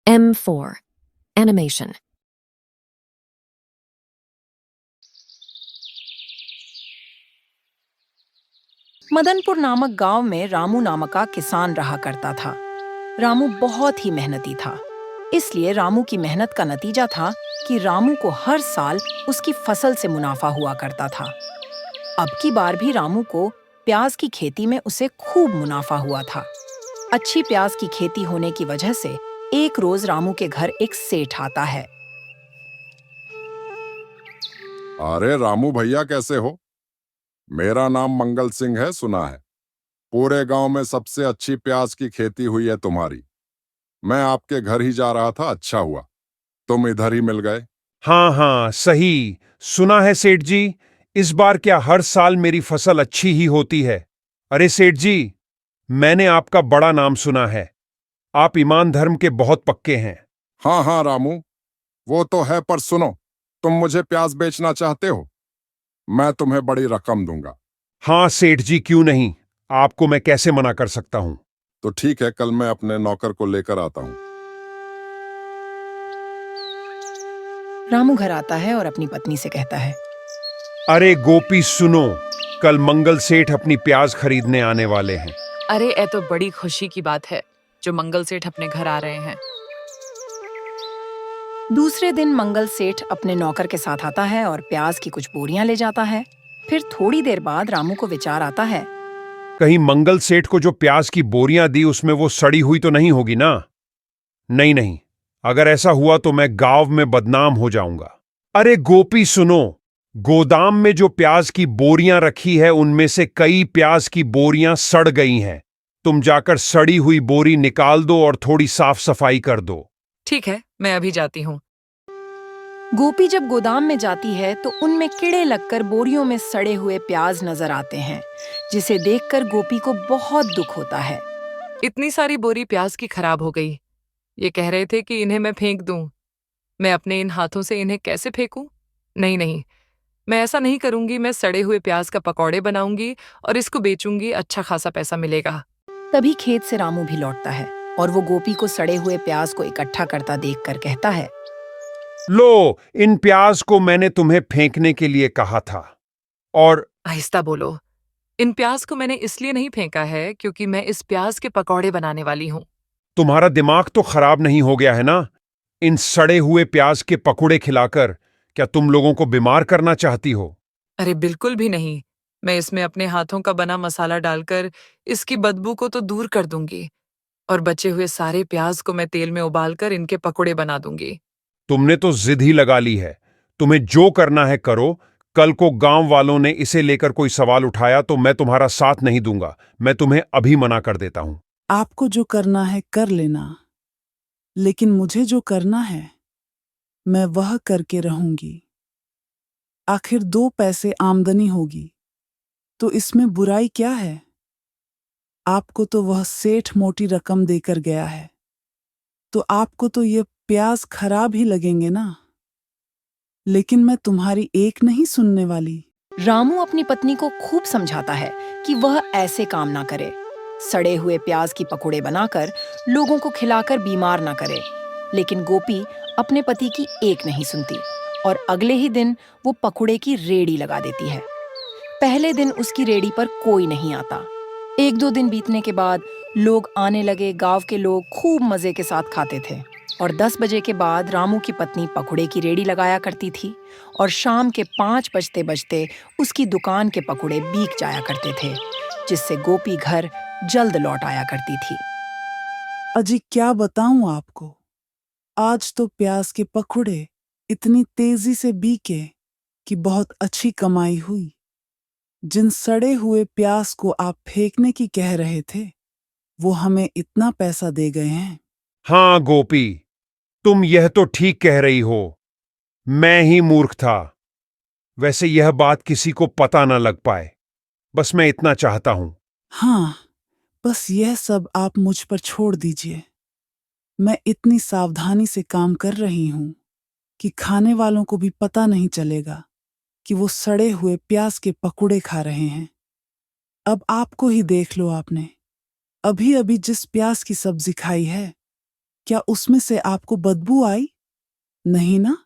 M4. Animation. Madanpur नामक गांव में रामू नामक का किसान रहा करता था। रामू बहुत ही मेहनती था, इसलिए रामू की मेहनत का नतीजा था कि रामू को हर साल उसकी फसल से मुनाफा हुआ करता था। अब की बार भी रामू को प्याज की खेती में उसे खूब मुनाफा हुआ था। अच्छी प्याज की खेती होने की वजह से एक रोज रामू के घर एक सेठ आता है। अरे रामू भैया, कैसे हो? मेरा नाम मंगल सिंह है, सुना है पूरे गांव में सबसे अच्छी प्याज की खेती हुई है तुम्हारी। मैं आपके घर ही जा रहा था, अच्छा हुआ तुम इधर ही मिल गए। हाँ हाँ, सही सुना है सेठ जी। इस बार क्या हर साल मेरी फसल अच्छी ही होती है? अरे सेठ जी, मैंने आपका बड़ा नाम सुना है। आप ईमान धर्म के बहुत पक्के हैं। हाँ हाँ रामू, वो तो है, पर सुनो, तुम मुझे प्याज बेचना चाहते हो? मैं तुम्हें बड़ी रकम दूंगा। हाँ सेठ जी, क्यों नहीं, आपको मैं कैसे मना कर सकता हूं। तो ठीक है, कल मैं अपने नौकर को लेकर आता हूँ। रामू घर आता है और अपनी पत्नी से कहता है, अरे गोपी सुनो, कल मंगल सेठ अपनी प्याज खरीदने आने वाले हैं। अरे ये तो बड़ी खुशी की बात है जो मंगल सेठ अपने घर आ रहे हैं। दूसरे दिन मंगल सेठ अपने नौकर के साथ आता है और प्याज की कुछ बोरियां ले जाता है। फिर थोड़ी देर बाद रामू को विचार आता है। कहीं मंगल सेठ को जो प्याज की बोरियां दी उसमें वो सड़ी हुई तो नहीं होगी ना? नहीं नहीं, अगर ऐसा हुआ तो मैं गांव में बदनाम हो जाऊंगा। अरे गोपी सुनो, गोदाम में जो प्याज की बोरियां रखी है उनमें से कई प्याज की बोरियां सड़ गई हैं। तुम जाकर सड़ी हुई बोरी निकाल दो और थोड़ी साफ सफाई कर दो। ठीक है, मैं अभी जाती हूँ। गोपी जब गोदाम में जाती है तो उनमें कीड़े लगकर बोरियों में सड़े हुए प्याज नजर आते हैं, जिसे देखकर गोपी को बहुत दुख होता है। इतनी सारी बोरी प्याज की खराब हो गई। ये कह रहे थे कि इन्हें मैं फेंक दूं। मैं अपने इन हाथों से इन्हें कैसे फेंकूं? नहीं नहीं, मैं ऐसा नहीं करूंगी। मैं सड़े हुए प्याज का पकौड़े बनाऊंगी और इसको बेचूंगी, अच्छा खासा पैसा मिलेगा। तभी खेत से रामू भी लौटता है और वो गोपी को सड़े हुए प्याज को इकट्ठा करता देखकर कहता है, लो, इन प्याज को मैंने तुम्हें फेंकने के लिए कहा था। और आहिस्ता बोलो। इन प्याज को मैंने इसलिए नहीं फेंका है क्योंकि मैं इस प्याज के पकौड़े बनाने वाली हूँ। तुम्हारा दिमाग तो खराब नहीं हो गया है ना? इन सड़े हुए प्याज के पकुड़े खिलाकर क्या तुम लोगों को बीमार करना चाहती हो? अरे बिल्कुल भी नहीं। मैं इसमें अपने हाथों का बना मसाला डालकर इसकी बदबू को तो दूर कर दूंगी और बचे हुए सारे प्याज को मैं तेल में उबालकर इनके पकोड़े बना दूंगी। तुमने तो जिद ही लगा ली है। तुम्हें जो करना है करो। कल को गांव वालों ने इसे लेकर कोई सवाल उठाया तो मैं तुम्हारा साथ नहीं दूंगा। मैं तुम्हें अभी मना कर देता हूं। आपको जो करना है कर लेना, लेकिन मुझे जो करना है मैं वह करके रहूंगी। आखिर 2 पैसे आमदनी होगी तो इसमें बुराई क्या है? आपको तो वह सेठ मोटी रकम देकर गया है, तो आपको तो ये प्याज खराब ही लगेंगे ना। लेकिन मैं तुम्हारी एक नहीं सुनने वाली। रामू अपनी पत्नी को खूब समझाता है कि वह ऐसे काम ना करे, सड़े हुए प्याज की पकोड़े बनाकर लोगों को खिलाकर बीमार ना करे। लेकिन गोपी अपने पति की एक नहीं सुनती और अगले ही दिन वो पकोड़े की रेडी लगा देती है। पहले दिन उसकी रेडी पर कोई नहीं आता। 1-2 दिन बीतने के बाद लोग आने लगे। गांव के लोग खूब मजे के साथ खाते थे और 10 बजे के बाद रामू की पत्नी पकोड़े की रेडी लगाया करती थी और शाम के 5 बजते बजते उसकी दुकान के पकोड़े बिक जाया करते थे, जिससे गोपी घर जल्द लौट आया करती थी। अजी क्या बताऊं आपको, आज तो प्याज के पकौड़े इतनी तेजी से बिके कि बहुत अच्छी कमाई हुई। जिन सड़े हुए प्याज को आप फेंकने की कह रहे थे, वो हमें इतना पैसा दे गए हैं। हाँ गोपी, तुम यह तो ठीक कह रही हो। मैं ही मूर्ख था। वैसे यह बात किसी को पता न लग पाए, बस मैं इतना चाहता हूं। हाँ, बस यह सब आप मुझ पर छोड़ दीजिए। मैं इतनी सावधानी से काम कर रही हूं कि खाने वालों को भी पता नहीं चलेगा कि वो सड़े हुए प्याज के पकौड़े खा रहे हैं। अब आपको ही देख लो, आपने अभी अभी जिस प्याज की सब्जी खाई है क्या उसमें से आपको बदबू आई? नहीं ना?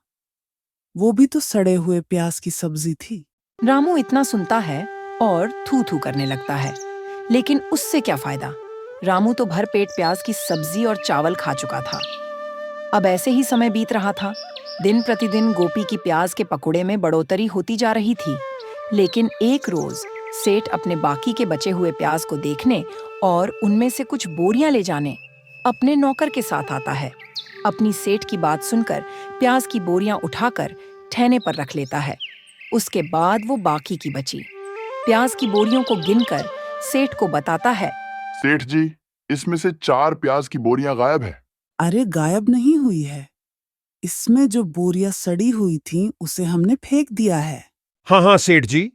वो भी तो सड़े हुए प्याज की सब्जी थी। रामू इतना सुनता है और थू थू करने लगता है, लेकिन उससे क्या फायदा? रामू तो भर पेट प्याज की सब्जी और चावल खा चुका था। अब ऐसे ही समय बीत रहा था। दिन प्रतिदिन गोपी की प्याज के पकोड़े में बढ़ोतरी होती जा रही थी, लेकिन एक रोज सेठ अपने बाकी के बचे हुए प्याज को देखने और उनमें से कुछ बोरियां ले जाने अपने नौकर के साथ आता है। अपनी सेठ की बात सुनकर प्याज की बोरियां उठाकर ठहने पर रख लेता है। उसके बाद वो बाकी की बची प्याज की बोरियों को गिनकर सेठ को बताता है। सेठ जी, इसमें से 4 प्याज की बोरियां गायब है। अरे गायब नहीं हुई है। इसमें जो बोरियां सड़ी हुई थीं, उसे हमने फेंक दिया है। हाँ हाँ सेठ जी,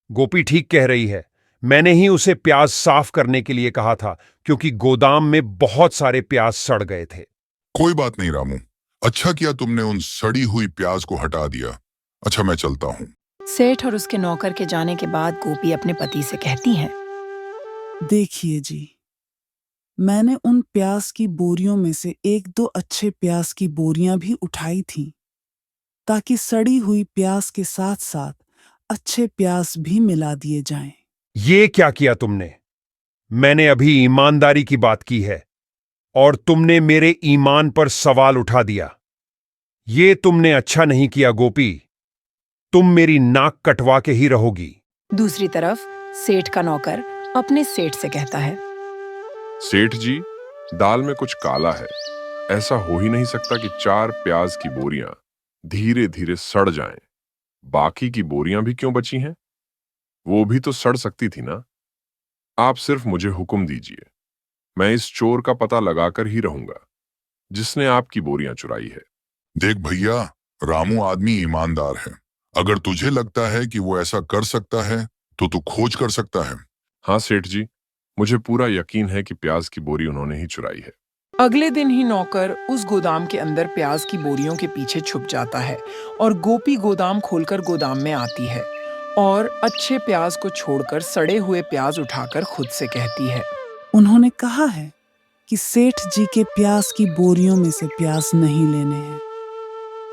गोपी ठीक कह रही है। मैंने ही उसे प्याज साफ करने के लिए कहा था, क्योंकि गोदाम में बहुत सारे प्याज सड़ गए थे। कोई बात नहीं रामू, अच्छा किया तुमने उन सड़ी हुई प्याज को हटा दिया। अच्छा, मैं चलता हूँ। सेठ और उसके नौकर के जाने के बाद गोपी अपने पति से कहती है। देखिए जी, मैंने उन प्याज की बोरियों में से 1-2 अच्छे प्याज की बोरियां भी उठाई थीं, ताकि सड़ी हुई प्याज के साथ साथ अच्छे प्याज भी मिला दिए जाएं। ये क्या किया तुमने? मैंने अभी ईमानदारी की बात की है और तुमने मेरे ईमान पर सवाल उठा दिया। ये तुमने अच्छा नहीं किया गोपी। तुम मेरी नाक कटवा के ही रहोगी। दूसरी तरफ सेठ का नौकर अपने सेठ से कहता है। सेठ जी, दाल में कुछ काला है। ऐसा हो ही नहीं सकता कि 4 प्याज की बोरियां धीरे धीरे सड़ जाएं। बाकी की बोरियां भी क्यों बची हैं? वो भी तो सड़ सकती थी ना। आप सिर्फ मुझे हुक्म दीजिए, मैं इस चोर का पता लगाकर ही रहूंगा जिसने आपकी बोरियां चुराई है। देख भैया, रामू आदमी ईमानदार है। अगर तुझे लगता है कि वो ऐसा कर सकता है तो तू खोज कर सकता है। हाँ सेठ जी, मुझे पूरा यकीन है कि प्याज की बोरी उन्होंने ही चुराई है। अगले दिन ही नौकर उस गोदाम के अंदर प्याज की बोरियों के पीछे छुप जाता है और गोपी गोदाम खोलकर गोदाम में आती है और अच्छे प्याज को छोड़कर सड़े हुए प्याज उठाकर खुद से कहती है। उन्होंने कहा है कि सेठ जी के प्याज की बोरियों में से प्याज नहीं लेने हैं।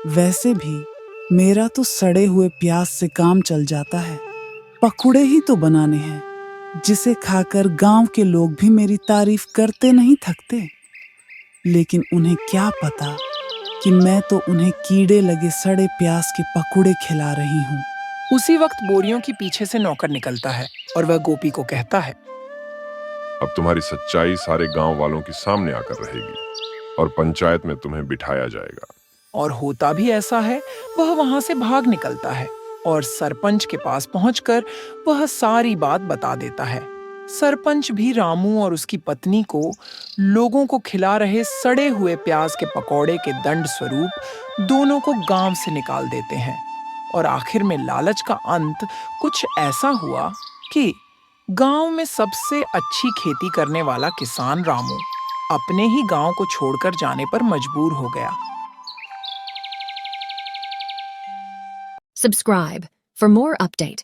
वैसे भी मेरा तो सड़े हुए प्याज से काम चल जाता है। पकौड़े ही तो बनाने हैं, जिसे खाकर गांव के लोग भी मेरी तारीफ करते नहीं थकते। लेकिन उन्हें क्या पता कि मैं तो उन्हें कीड़े लगे सड़े प्याज के पकौड़े खिला रही हूँ। उसी वक्त बोरियों के पीछे से नौकर निकलता है और वह गोपी को कहता है। अब तुम्हारी सच्चाई सारे गांव वालों के सामने आकर रहेगी और पंचायत में तुम्हें बिठाया जाएगा। और होता भी ऐसा है। वह वहां से भाग निकलता है और सरपंच के पास पहुंचकर वह सारी बात बता देता है। सरपंच भी रामू और उसकी पत्नी को लोगों को खिला रहे सड़े हुए प्याज के पकौड़े के दंड स्वरूप दोनों को गांव से निकाल देते हैं। और आखिर में लालच का अंत कुछ ऐसा हुआ कि गांव में सबसे अच्छी खेती करने वाला किसान रामू अपने ही गांव को छोड़कर जाने पर मजबूर हो गया। Subscribe for more update.